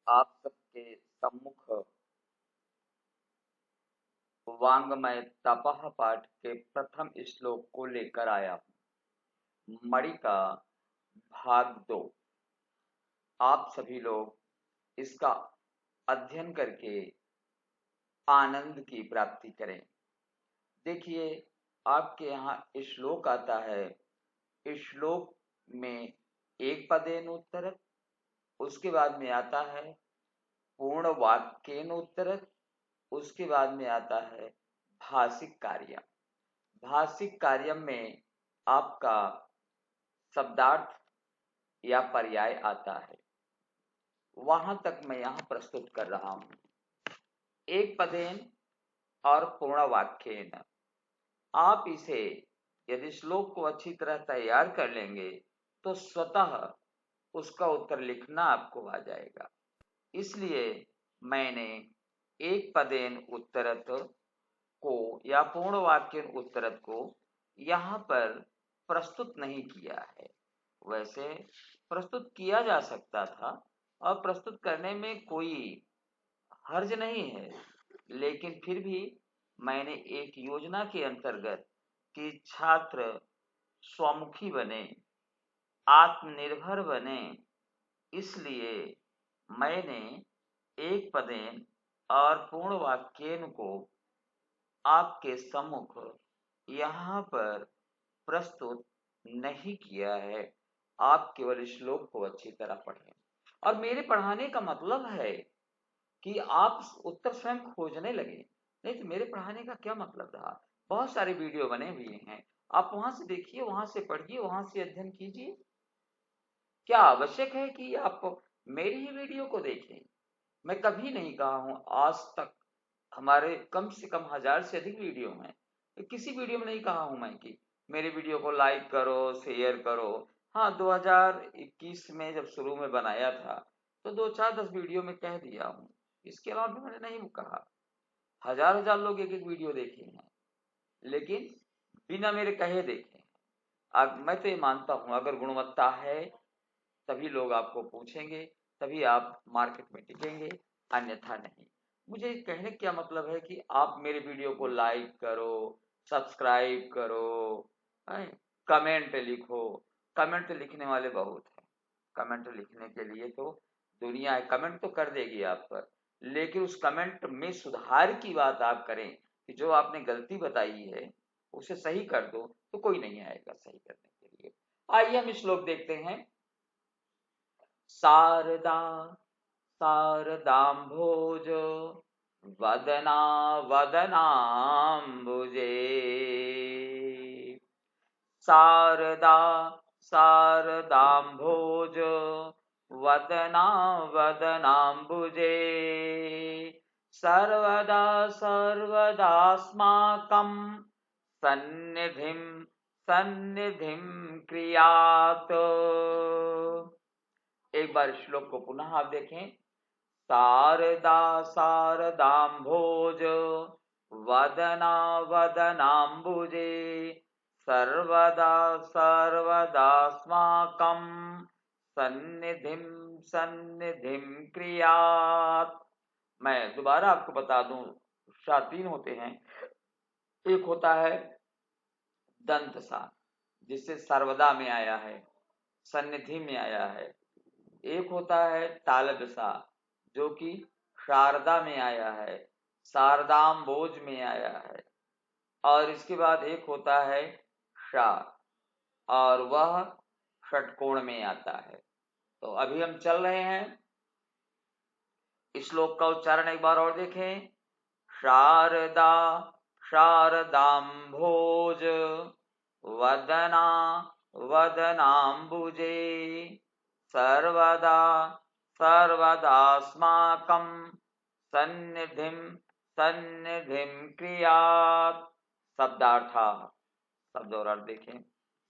आप सबके सम्मुख वांग्मय तपः पाठ के प्रथम श्लोक को लेकर आया हूँ। मणि का भाग 2। आप सभी लोग इसका अध्ययन करके आनंद की प्राप्ति करें। देखिए, आपके यहाँ श्लोक आता है। श्लोक में एक पदेन उत्तरत, उसके बाद में आता है पूर्ण वाक्येन उत्तरत, उसके बाद में आता है भाषिक कार्य। भाषिक कार्य में आपका शब्दार्थ या पर्याय आता है। वहां तक मैं यहाँ प्रस्तुत कर रहा हूं। एक पदेन और पूर्ण वाक्येन, आप इसे यदि श्लोक को अच्छी तरह तैयार कर लेंगे तो स्वतः उसका उत्तर लिखना आपको आ जाएगा। इसलिए मैंने एक पदेन उत्तरत को या पूर्ण वाक्येन उत्तरत को यहाँ पर प्रस्तुत नहीं किया है। वैसे प्रस्तुत किया जा सकता था और प्रस्तुत करने में कोई हर्ज नहीं है, लेकिन फिर भी मैंने एक योजना के अंतर्गत कि छात्र स्वमुखी बने, आत्मनिर्भर बने, इसलिए मैंने एक पदेन और पूर्ण वाक्येन को आपके सम्मुख यहाँ पर प्रस्तुत नहीं किया है। आप केवल श्लोक को अच्छी तरह पढ़ें। और मेरे पढ़ाने का मतलब है कि आप उत्तर स्वयं खोजने लगे। नहीं तो मेरे पढ़ाने का क्या मतलब रहा। बहुत सारे वीडियो बने हुए हैं, आप वहां से देखिए, वहां से पढ़िए, वहां से अध्ययन कीजिए। क्या आवश्यक है कि आप मेरी ही वीडियो को देखें? मैं कभी नहीं कहा हूं आज तक, हमारे कम से कम 1000 से अधिक वीडियो हैं, तो किसी वीडियो में नहीं कहा हूं मैं कि मेरे वीडियो को लाइक करो, शेयर करो। हाँ, 2021 में जब शुरू में बनाया था तो 2-4-10 वीडियो में कह दिया हूं, इसके अलावा भी मैंने नहीं कहा। हजार हजार लोग एक एक वीडियो देखे हैं, लेकिन बिना मेरे कहे देखे। अब मैं तो ये मानता हूं अगर गुणवत्ता है तभी लोग आपको पूछेंगे, तभी आप मार्केट में टिकेंगे, अन्यथा नहीं। मुझे कहने का क्या मतलब है कि आप मेरे वीडियो को लाइक करो, सब्सक्राइब करो, कमेंट लिखो। कमेंट लिखने वाले बहुत हैं, कमेंट लिखने के लिए तो दुनिया है, कमेंट तो कर देगी आप पर, लेकिन उस कमेंट में सुधार की बात आप करें कि जो आपने गलती बताई है उसे सही कर दो, तो कोई नहीं आएगा सही करने के लिए। आइए हम श्लोक देखते हैं। शारदा शारदाम्भोज वदना वदनाम्बुजे, शारदा शारदाम्भोज वदना वदनाम्बुजे, सर्वदा सर्वदास्माकं सन्निधिं सन्निधिं क्रियात्। एक बार श्लोक को पुनः आप देखें। शारदा शारदाम्भोज वदना वदनाम्बुजे, सर्वदा सर्वदास्माकं सन्निधिं सन्निधिं क्रियात्। मैं दोबारा आपको बता दूं, सा 3 होते हैं। एक होता है दंत सा, जिससे सर्वदा में आया है, सन्निधि में आया है। एक होता है तालब सा, जो कि शारदा में आया है, शारदाम्भोज में आया है। और इसके बाद एक होता है शा, और वह षटकोण में आता है। तो अभी हम चल रहे हैं, श्लोक का उच्चारण एक बार और देखें। शारदा शारदाम्भोज वदना वदनाम्बुजे, सर्वदा सर्वदास्माकं सन्निधिं सन्निधिं क्रियात्। शब्दार्थ, शब्द और अर्थ देखें।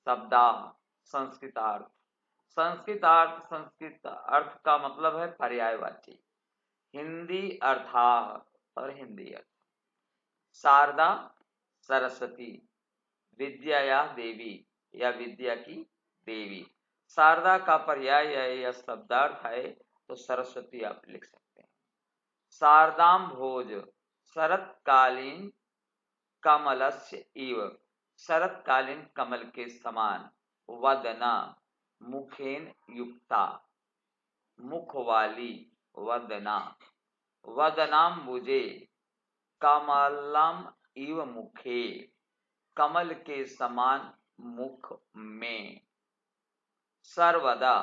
शब्दा संस्कृतार्थ, संस्कृतार्थ संस्कृत अर्थ का मतलब है पर्यायवाची। हिंदी अर्था और हिंदी अर्थ। शारदा सरस्वती, विद्या या देवी या विद्या की देवी। शारदा का पर्याय या शब्दार्थ है तो सरस्वती आप लिख सकते हैं। शारदाम भोज शरतकालीन कमलस्य इव, शरतकालीन कमल के समान, वदना मुखेन युक्ता, मुख वाली, वदना, वदनाम्बुजे कमलम इव मुखे, कमल के समान मुख में। सर्वदा,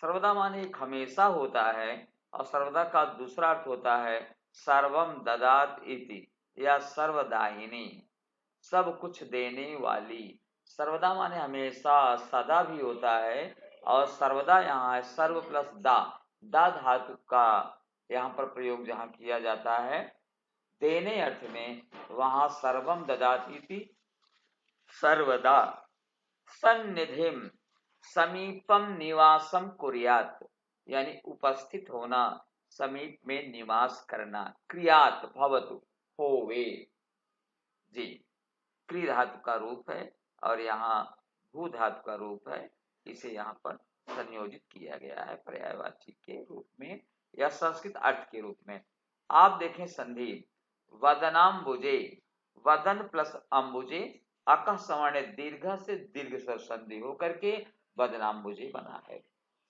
सर्वदा माने एक हमेशा होता है, और सर्वदा का दूसरा अर्थ होता है सर्वम ददात इति, या सर्वदायिनी, सब कुछ देने वाली। सर्वदा माने हमेशा, सदा भी होता है, और सर्वदा यहाँ है सर्व प्लस दा, दा धातु का यहाँ पर प्रयोग जहाँ किया जाता है देने अर्थ में, वहां सर्वम ददाति इति सर्वदा। सन्निधिम समीपम निवासम कुर्यात, यानी उपस्थित होना, समीप में निवास करना। क्रियात भवतु, होवे, जी, क्री धातु का रूप है और यहाँ भू धातु का रूप है, इसे यहाँ पर संयोजित किया गया है पर्यायवाची के रूप में या संस्कृत अर्थ के रूप में। आप देखें संधि, वदनाम्बुजे, वदन प्लस अम्बुजे, अकः सवर्ण दीर्घ से दीर्घ स्वर संधि होकर के वदनाम्बुजे बना है।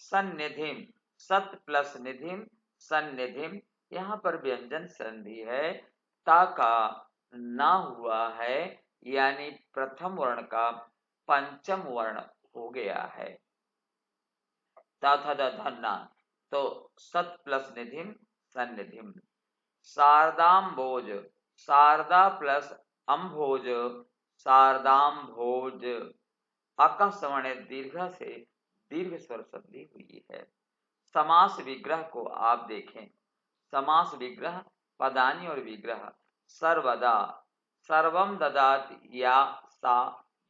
सन्निधिम, सत प्लस निधिम, सन्निधिम, यहाँ पर व्यंजन संधि है, ता का ना हुआ है, यानी प्रथम वर्ण का पंचम वर्ण हो गया है, तथा धन्ना, तो सत प्लस निधिम सन्निधिम। शारदाम्भोज, शारदा प्लस अम्भोज, शारदाम्भोज, अकः सवर्ण दीर्घ से दीर्घ स्वर संधि हुई है। समास विग्रह को आप देखें, समास विग्रह पदानी और विग्रह, सर्वदा, सर्वम ददात या सा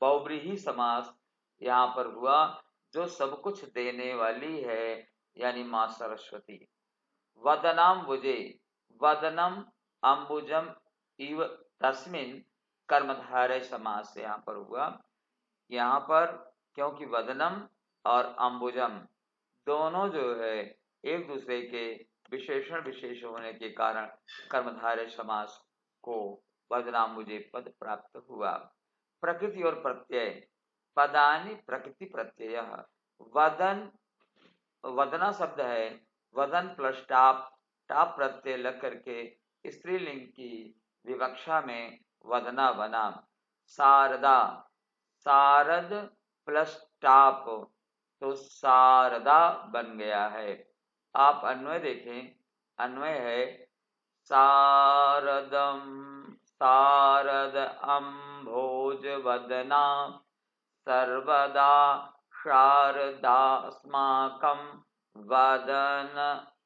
बहुव्रीहि समास यहाँ पर हुआ, जो सब कुछ देने वाली है, यानी माँ सरस्वती। वदनाम्बुजे, वदनम अम्बुजम इव तस्मिन, कर्मधारय समास यहाँ पर हुआ। यहाँ पर क्योंकि वदनम और अम्बुजम दोनों जो है एक दूसरे के विशेषण विशेष होने के कारण कर्मधारय समास को वदनाम्बुजे पद प्राप्त हुआ। प्रकृति और प्रत्यय, पदानि प्रकृति प्रत्यय, वदन, वदना शब्द है, वदन प्लस टाप, टाप प्रत्यय लग करके स्त्रीलिंग की विवक्षा में वदना बना। शारदा, शारद प्लस टाप, तो शारदा बन गया है। आप अन्वय देखें, अन्वय है शारदम, शारद अम्भोज वदना, सर्वदा शारदास्माकं वदन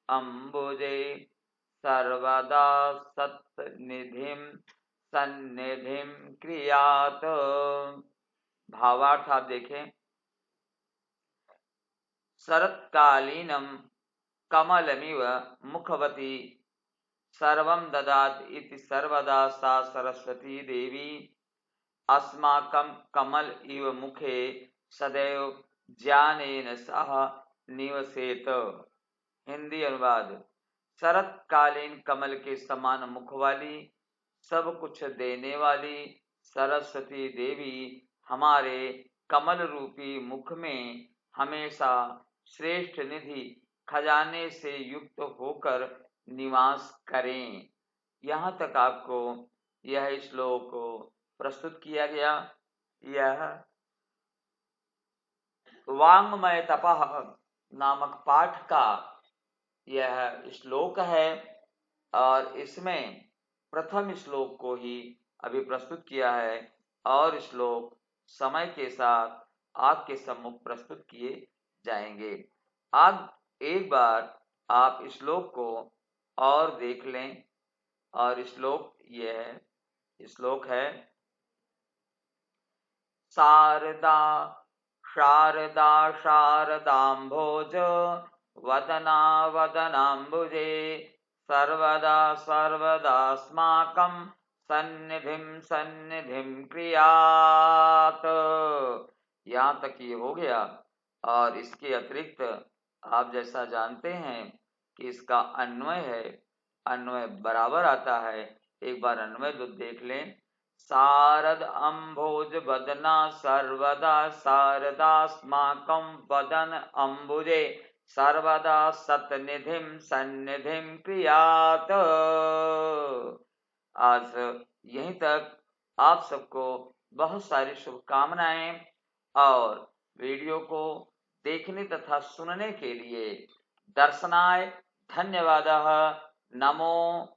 अम्बुजे, सर्वदा सत्निधिं सन्निधिं क्रियात। भावार्थ आप देखें, शरत्कालीनं कमलमिव मुखवती सर्वं ददात इति सर्वदा सा सरस्वती देवी अस्माकं कमल इव मुखे सदैव ज्ञानेन सह निवसेत। हिंदी अनुवाद, शरतकालीन कमल के समान मुख वाली, सब कुछ देने वाली सरस्वती देवी हमारे कमल रूपी मुख में हमेशा श्रेष्ठ निधि खजाने से युक्त होकर निवास करें। यहाँ तक आपको यह श्लोक प्रस्तुत किया गया। यह वाङ्मय तपः नामक पाठ का यह श्लोक है, और इसमें प्रथम श्लोक को ही अभी प्रस्तुत किया है, और श्लोक समय के साथ आपके सम्मुख प्रस्तुत किए जाएंगे। अब एक बार आप श्लोक को और देख लें, और श्लोक यह श्लोक है, शारदा शारदा शारदाम्भोज वदना वदनाम्बुजे, सर्वदा सर्वदास्माकं सन्निधिं सन्निधिं क्रियात। यहाँ तक ये हो गया। और इसके अतिरिक्त आप जैसा जानते हैं कि इसका अन्वय है, अन्वय बराबर आता है। एक बार अन्वय तो देख लें। शारद अम्भोज बदना सर्वदा शारदास्माकं वदन अम्बुजे सर्वदा सतनिधिं सन्निधिं क्रियात्। आज यहीं तक। आप सबको बहुत सारी शुभकामनाएं और वीडियो को देखने तथा सुनने के लिए दर्शनाय धन्यवादः। नमो